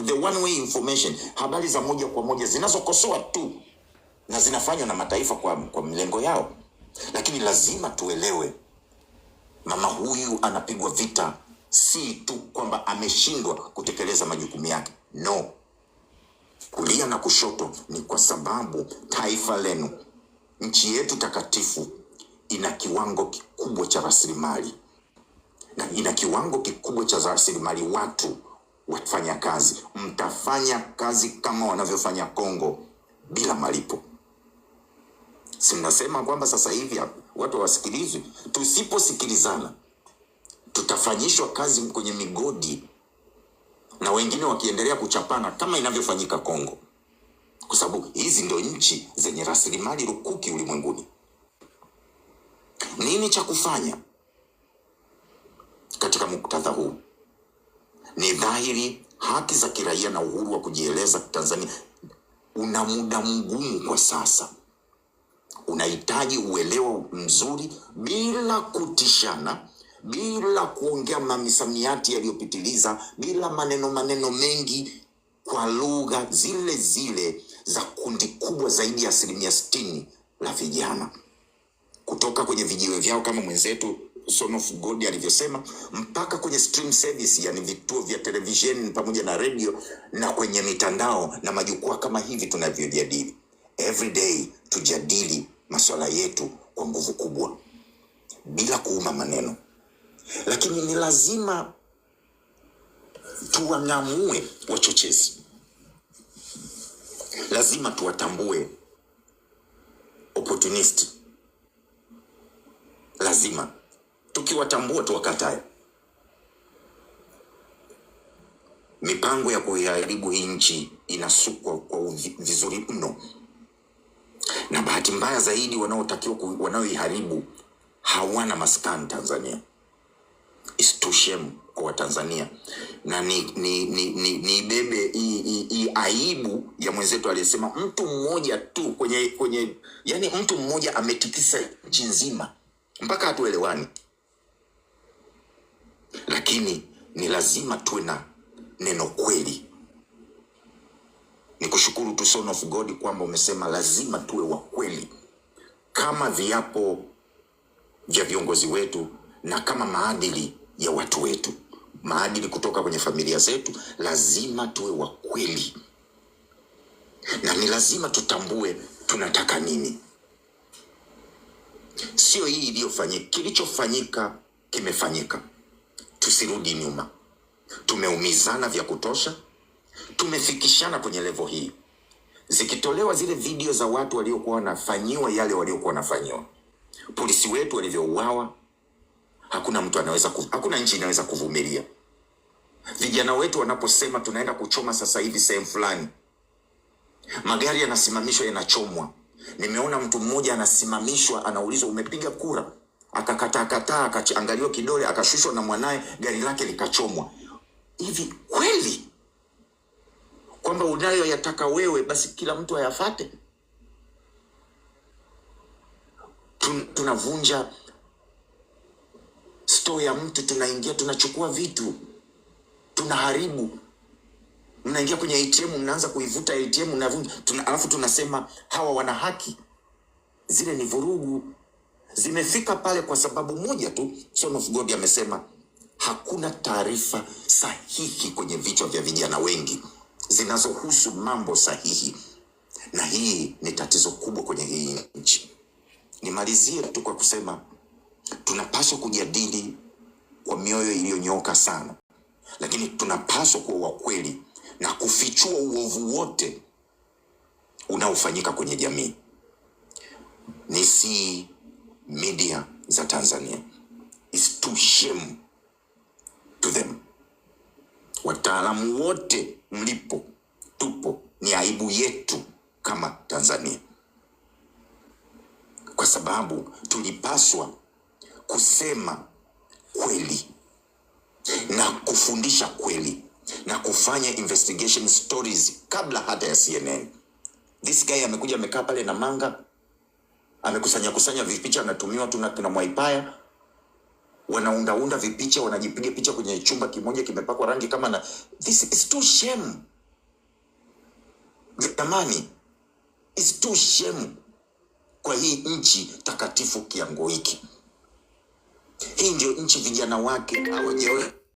the one way information, habari za moja kwa moja zinazokosoa tu na zinafanywa na mataifa kwa mlengo yao. Lakini lazima tuelewe, mama huyu anapigwa vita si tu kwamba ameshindwa kutekeleza majukumu yake. No. Kulia na kushoto ni kwa sababu taifa lenu, nchi yetu takatifu, ina kiwango kikubwa cha rasilimali na ina kiwango kikubwa cha rasilimali watu wafanya kazi. Mtafanya kazi kama wanavyofanya Kongo bila malipo. Si mnasema kwamba sasa hivi watu hawasikilizwi? Tusiposikilizana tutafanyishwa kazi kwenye migodi na wengine wakiendelea kuchapana kama inavyofanyika Kongo, kwa sababu hizi ndio nchi zenye rasilimali rukuki ulimwenguni. Nini cha kufanya katika muktadha huu? Ni dhahiri haki za kiraia na uhuru wa kujieleza Tanzania una muda mgumu kwa sasa. Unahitaji uelewa mzuri bila kutishana, bila kuongea mamisamiati yaliyopitiliza, bila maneno mengi, kwa lugha zile zile za kundi kubwa zaidi ya 60% la vijana kutoka kwenye vijiwe vyao kama mwenzetu Son of God alivyosema, mpaka kwenye stream service, yani vituo vya televisheni pamoja na radio na kwenye mitandao na majukwaa kama hivi tunavyojadili. Every day tujadili masuala yetu kwa nguvu kubwa bila kuuma maneno. Lakini ni lazima tuwang'amue wachochezi. Lazima tuwatambue opportunist. Lazima tukiwatambua tuwakatae. Mipango ya kuiharibu hii nchi inasukwa kwa vizuri mno. Na bahati mbaya zaidi wanaoiharibu hawana maskani Tanzania. It's too shame kwa Tanzania. Na ni bebe hii aibu ya mwenzetu aliyesema mtu mmoja tu kwenye yani mtu mmoja ametikisa nchi nzima mpaka hatuelewani. Lakini ni lazima tuwe na neno kweli. Nikushukuru tu Son of God kwamba umesema lazima tuwe wa kweli kama viapo vya viongozi wetu na kama maadili ya watu wetu, maadili kutoka kwenye familia zetu. Lazima tuwe wa kweli na ni lazima tutambue tunataka nini. Sio hii iliyofanyika, kilichofanyika kimefanyika. Tusirudi nyuma. Tumeumizana vya kutosha. Tumefikishana kwenye level hii. Zikitolewa zile video za watu waliokuwa wanafanyiwa yale waliokuwa wanafanyiwa, polisi wetu walivyouawa, hakuna nchi inaweza kuvumilia. Vijana wetu wanaposema tunaenda kuchoma sasa hivi sehemu fulani, magari yanasimamishwa yanachomwa. Nimeona mtu mmoja anasimamishwa, anaulizwa umepiga kura, akakataa, akaangaliwa kidole, akashushwa na mwanae, gari lake likachomwa. Hivi kweli kwamba unayoyataka wewe basi kila mtu ayafate? Tunavunja store ya mtu, tunaingia tunachukua vitu, tunaharibu. Mnaingia kwenye ATM, mnaanza kuivuta ATM, mnavunja, alafu tunasema hawa wana haki. Zile ni vurugu. Zimefika pale kwa sababu moja tu. Son of God amesema hakuna taarifa sahihi kwenye vichwa vya vijana wengi zinazohusu mambo sahihi, na hii ni tatizo kubwa kwenye hii nchi. Nimalizie tu kwa kusema tunapaswa kujadili kwa mioyo iliyonyoka sana, lakini tunapaswa kuwa wa kweli na kufichua uovu wote unaofanyika kwenye jamii. Nisi media za Tanzania, is too shame to them. Wataalamu wote mlipo, tupo, ni aibu yetu kama Tanzania, kwa sababu tulipaswa kusema kweli na kufundisha kweli na kufanya investigation stories kabla hata ya CNN. This guy amekuja amekaa pale na manga, amekusanya vipicha, anatumiwa tuna Mwaipaya, wanaunda vipicha, wanajipiga picha kwenye chumba kimoja kimepakwa rangi kama na. This is too shame. Jamani, is too shame kwa hii nchi takatifu kiango hiki. Hii ndio nchi vijana wake hawajawahi